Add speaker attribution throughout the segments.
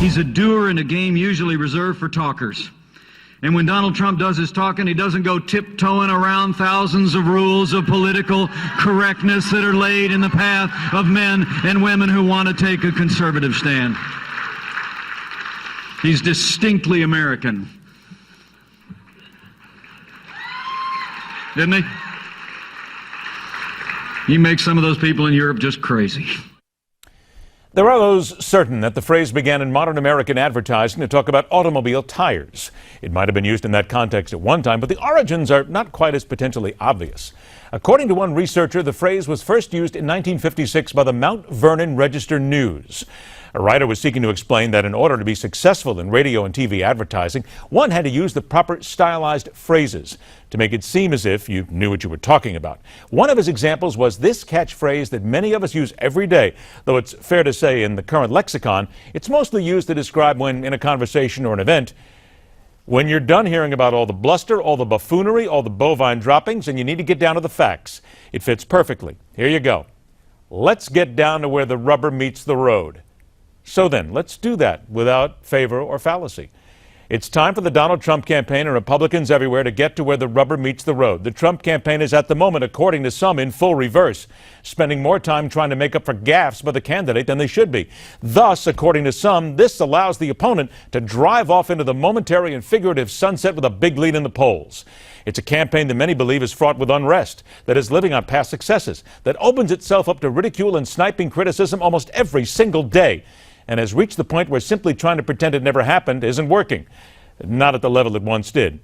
Speaker 1: He's a doer in a game usually reserved for talkers. And when Donald Trump does his talking, he doesn't go tiptoeing around thousands of rules of political correctness that are laid in the path of men and women who want to take a conservative stand. He's distinctly American. Didn't he? He makes some of those people in Europe just crazy.
Speaker 2: There are those certain that the phrase began in modern American advertising to talk about automobile tires. It might have been used in that context at one time, but the origins are not quite as potentially obvious. According to one researcher, the phrase was first used in 1956 by the Mount Vernon Register-News. A writer was seeking to explain that in order to be successful in radio and TV advertising, one had to use the proper stylized phrases to make it seem as if you knew what you were talking about. One of his examples was this catchphrase that many of us use every day, though it's fair to say in the current lexicon, it's mostly used to describe when, in a conversation or an event, when you're done hearing about all the bluster, all the buffoonery, all the bovine droppings, and you need to get down to the facts. It fits perfectly. Here you go. Let's get down to where the rubber meets the road. So then, let's do that without favor or fallacy. It's time for the Donald Trump campaign and Republicans everywhere to get to where the rubber meets the road. The Trump campaign is at the moment, according to some, in full reverse, spending more time trying to make up for gaffes by the candidate than they should be. Thus, according to some, this allows the opponent to drive off into the momentary and figurative sunset with a big lead in the polls. It's a campaign that many believe is fraught with unrest, that is living on past successes, that opens itself up to ridicule and sniping criticism almost every single day, and has reached the point where simply trying to pretend it never happened isn't working. Not at the level it once did.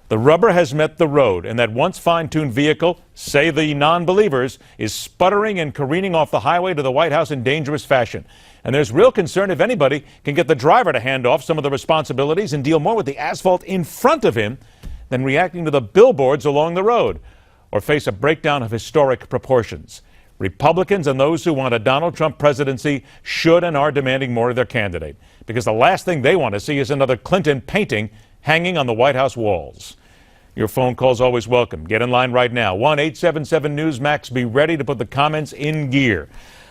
Speaker 2: The rubber has met the road, and that once fine-tuned vehicle, say the non-believers, is sputtering and careening off the highway to the White House in dangerous fashion. And there's real concern if anybody can get the driver to hand off some of the responsibilities and deal more with the asphalt in front of him than reacting to the billboards along the road, or face a breakdown of historic proportions. Republicans and those who want a Donald Trump presidency should and are demanding more of their candidate, because the last thing they want to see is another Clinton painting hanging on the White House walls. Your phone calls always welcome. Get in line right now. 1-877-Newsmax. Be ready to put the comments in gear.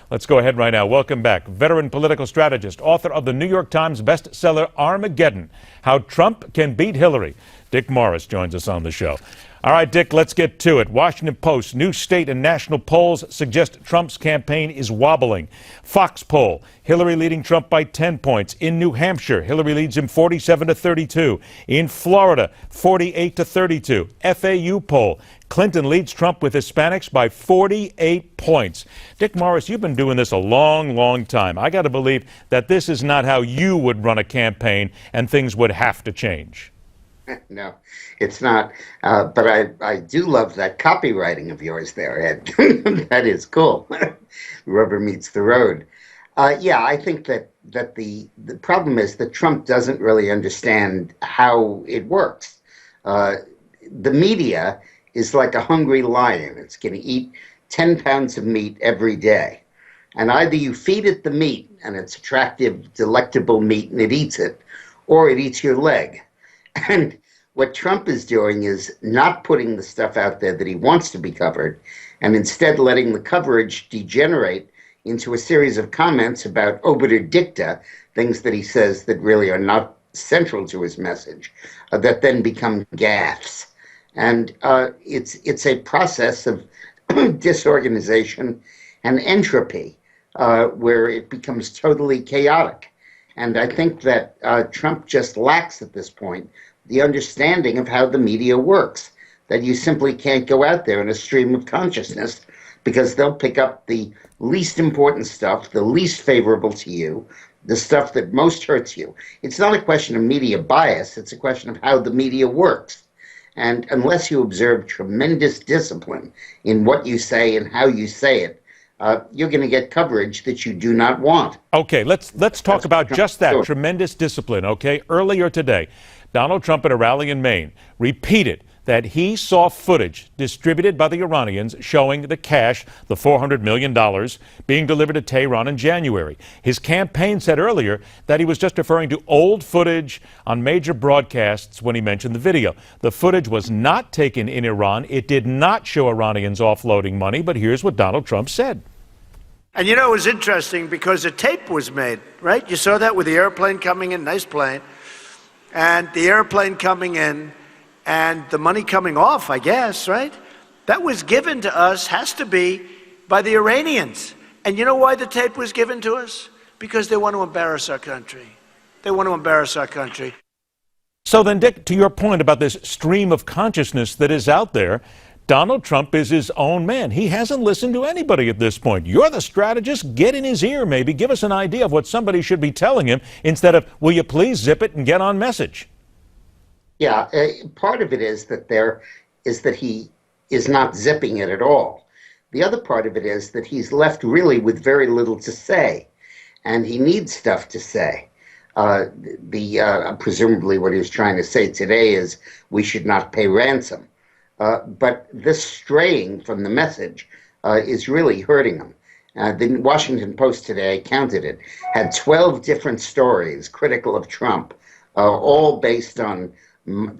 Speaker 2: Let's go ahead right now. Welcome back. Veteran political strategist, author of the New York Times bestseller Armageddon, How Trump Can Beat Hillary. Dick Morris joins us on the show. All right, Dick, let's get to it. Washington Post, new state and national polls suggest Trump's campaign is wobbling. Fox poll, Hillary leading Trump by 10 points. In New Hampshire, Hillary leads him 47-32. In Florida, 48-32. FAU poll, Clinton leads Trump with Hispanics by 48 points. Dick Morris, you've been doing this a long, long time. I got to believe that this is not how you would run a campaign, and things would have to change.
Speaker 3: No, it's not. But I do love that copywriting of yours there, Ed. That is cool. Rubber meets the road. Yeah, I think that the problem is that Trump doesn't really understand how it works. The media is like a hungry lion. It's going to eat 10 pounds of meat every day. And either you feed it the meat, and it's attractive, delectable meat, and it eats it, or it eats your leg. And what Trump is doing is not putting the stuff out there that he wants to be covered, and instead letting the coverage degenerate into a series of comments about obiter dicta, things that he says that really are not central to his message, that then become gaffes. And it's a process of disorganization and entropy where it becomes totally chaotic. And I think that Trump just lacks at this point the understanding of how the media works, that you simply can't go out there in a stream of consciousness because they'll pick up the least important stuff, the least favorable to you, the stuff that most hurts you. It's not a question of media bias, it's a question of how the media works. And unless you observe tremendous discipline in what you say and how you say it, you're going to get coverage that you do not want.
Speaker 2: Okay, let's talk about just that, tremendous discipline, okay? Earlier today, Donald Trump at a rally in Maine repeated that he saw footage distributed by the Iranians showing the cash, the $400 million, being delivered to Tehran in January. His campaign said earlier that he was just referring to old footage on major broadcasts when he mentioned the video. The footage was not taken in Iran. It did not show Iranians offloading money, but here's what Donald Trump said.
Speaker 4: And you know, it was interesting because a tape was made, right? You saw that with the airplane coming in, nice plane, and the airplane coming in and the money coming off, I guess, right? That was given to us, has to be, by the Iranians. And you know why the tape was given to us? Because they want to embarrass our country. They want to embarrass our country.
Speaker 2: So then, Dick, to your point about this stream of consciousness that is out there, Donald Trump is his own man. He hasn't listened to anybody at this point. You're the strategist. Get in his ear, maybe. Give us an idea of what somebody should be telling him instead of, will you please zip it and get on message?
Speaker 3: Yeah, part of it is that he is not zipping it at all. The other part of it is that he's left really with very little to say, and he needs stuff to say. Presumably what he was trying to say today is we should not pay ransom. But this straying from the message is really hurting him. The Washington Post today, I counted it, had 12 different stories critical of Trump, all based on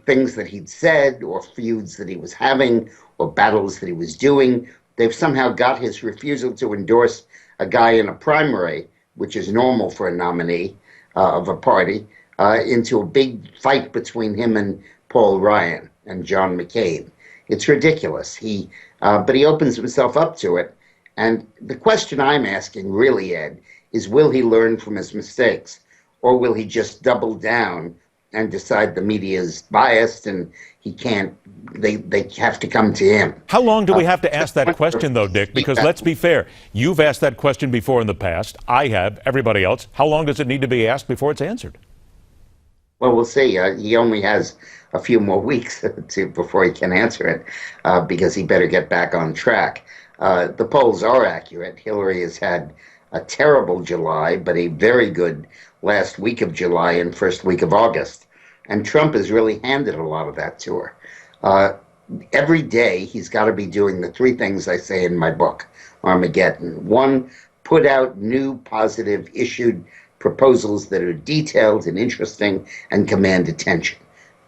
Speaker 3: things that he'd said or feuds that he was having or battles that he was doing. They've somehow got his refusal to endorse a guy in a primary, which is normal for a nominee of a party, into a big fight between him and Paul Ryan and John McCain. It's ridiculous. But he opens himself up to it. And the question I'm asking really, Ed, is will he learn from his mistakes? Or will he just double down and decide the media is biased and he can't, they have to come to him?
Speaker 2: How long do we have to ask that question, though, Dick? Because let's be fair. You've asked that question before in the past. I have. Everybody else. How long does it need to be asked before it's answered?
Speaker 3: Well, we'll see. He only has a few more weeks before he can answer it, because he better get back on track. The polls are accurate. Hillary has had a terrible July, but a very good last week of July and first week of August. And Trump has really handed a lot of that to her. Every day, he's got to be doing the three things I say in my book, Armageddon. One, put out new, positive, issued proposals that are detailed and interesting and command attention.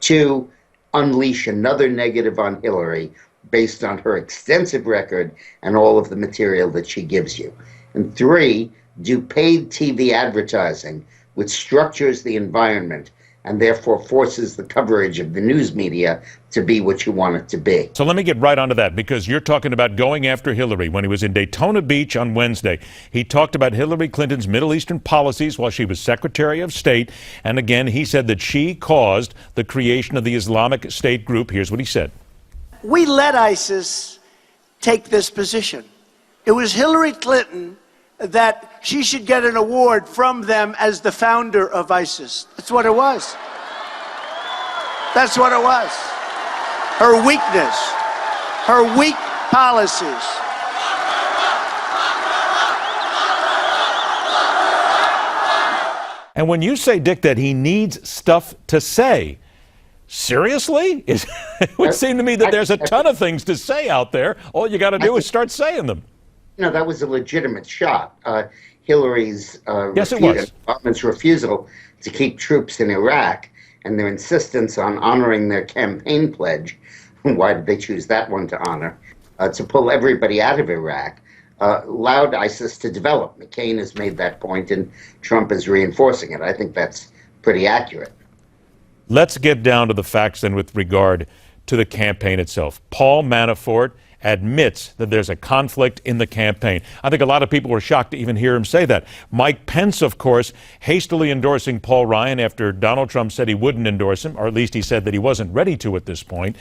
Speaker 3: Two, unleash another negative on Hillary based on her extensive record and all of the material that she gives you. And three, do paid TV advertising which structures the environment and therefore forces the coverage of the news media to be what you want it to be.
Speaker 2: So let me get right onto that, because you're talking about going after Hillary. When he was in Daytona Beach on Wednesday, he talked about Hillary Clinton's Middle Eastern policies while she was Secretary of State. And again, he said that she caused the creation of the Islamic State group. Here's what he said.
Speaker 4: We let ISIS take this position. It was Hillary Clinton that she should get an award from them as the founder of ISIS. That's what it was. That's what it was. Her weakness, her weak policies.
Speaker 2: And when you say, Dick, that he needs stuff to say, seriously? It would seem to me that there's a ton of things to say out there. All you got to do is start saying them.
Speaker 3: No, that was a legitimate shot. Hillary's
Speaker 2: Yes, it was.
Speaker 3: Obama's refusal to keep troops in Iraq and their insistence on honoring their campaign pledge. Why did they choose that one to honor? To pull everybody out of Iraq, allowed ISIS to develop. McCain has made that point, and Trump is reinforcing it. I think that's pretty accurate.
Speaker 2: Let's get down to the facts then with regard to the campaign itself. Paul Manafort admits that there's a conflict in the campaign. I think a lot of people were shocked to even hear him say that. Mike Pence, of course, hastily endorsing Paul Ryan after Donald Trump said he wouldn't endorse him, or at least he said that he wasn't ready to at this point.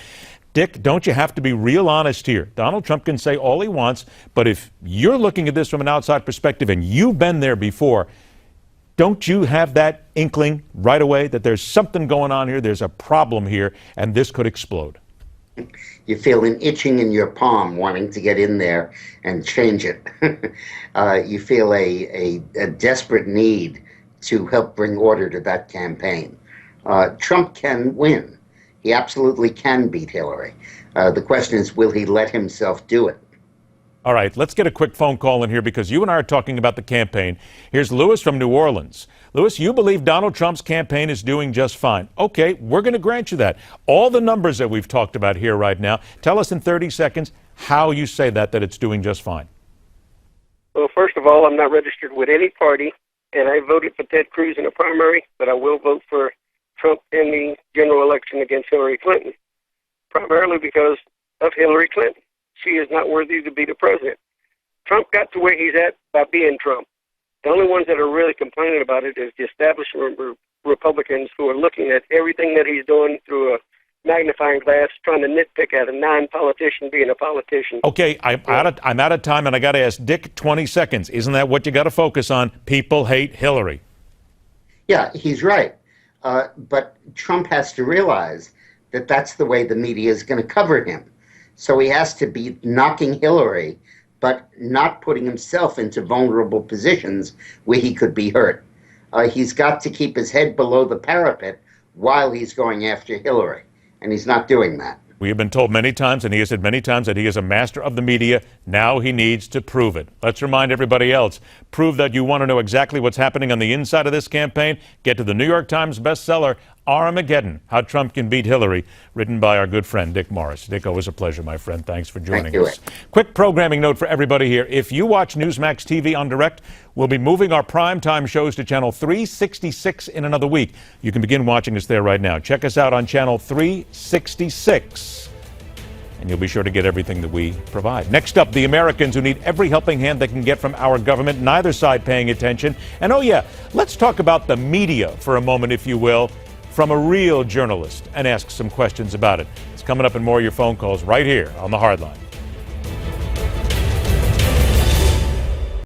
Speaker 2: Dick, don't you have to be real honest here? Donald Trump can say all he wants, but if you're looking at this from an outside perspective and you've been there before, don't you have that inkling right away that there's something going on here, there's a problem here, and this could explode?
Speaker 3: You feel an itching in your palm wanting to get in there and change it. You feel a desperate need to help bring order to that campaign. Trump can win. He absolutely can beat Hillary. The question is, will he let himself do it?
Speaker 2: All right, let's get a quick phone call in here because you and I are talking about the campaign. Here's Lewis from New Orleans. Lewis, you believe Donald Trump's campaign is doing just fine. Okay, we're going to grant you that. All the numbers that we've talked about here right now, tell us in 30 seconds how you say that it's doing just fine.
Speaker 5: Well, first of all, I'm not registered with any party, and I voted for Ted Cruz in the primary, but I will vote for Trump in the general election against Hillary Clinton, primarily because of Hillary Clinton. She is not worthy to be the president. Trump got to where he's at by being Trump. The only ones that are really complaining about it is the establishment Republicans who are looking at everything that he's doing through a magnifying glass, trying to nitpick at a non-politician being a politician.
Speaker 2: Okay, I'm out of time, and I got to ask Dick, 20 seconds. Isn't that what you got to focus on? People hate Hillary.
Speaker 3: Yeah, he's right. But Trump has to realize that that's the way the media is going to cover him. So he has to be knocking Hillary, but not putting himself into vulnerable positions where he could be hurt. He's got to keep his head below the parapet while he's going after Hillary, and he's not doing that.
Speaker 2: We have been told many times, and he has said many times, that he is a master of the media. Now he needs to prove it. Let's remind everybody else, prove that you want to know exactly what's happening on the inside of this campaign. Get to the New York Times bestseller, Armageddon, How Trump Can Beat Hillary, written by our good friend Dick Morris. Dick, always a pleasure, my friend. Thanks for joining us. Quick programming note for everybody here. If you watch Newsmax TV on direct, we'll be moving our primetime shows to channel 366 in another week. You can begin watching us there right now. Check us out on channel 366. And you'll be sure to get everything that we provide. Next up, the Americans who need every helping hand they can get from our government, neither side paying attention. And oh yeah, let's talk about the media for a moment, if you will, from a real journalist, and ask some questions about it. It's coming up in more of your phone calls right here on The Hardline.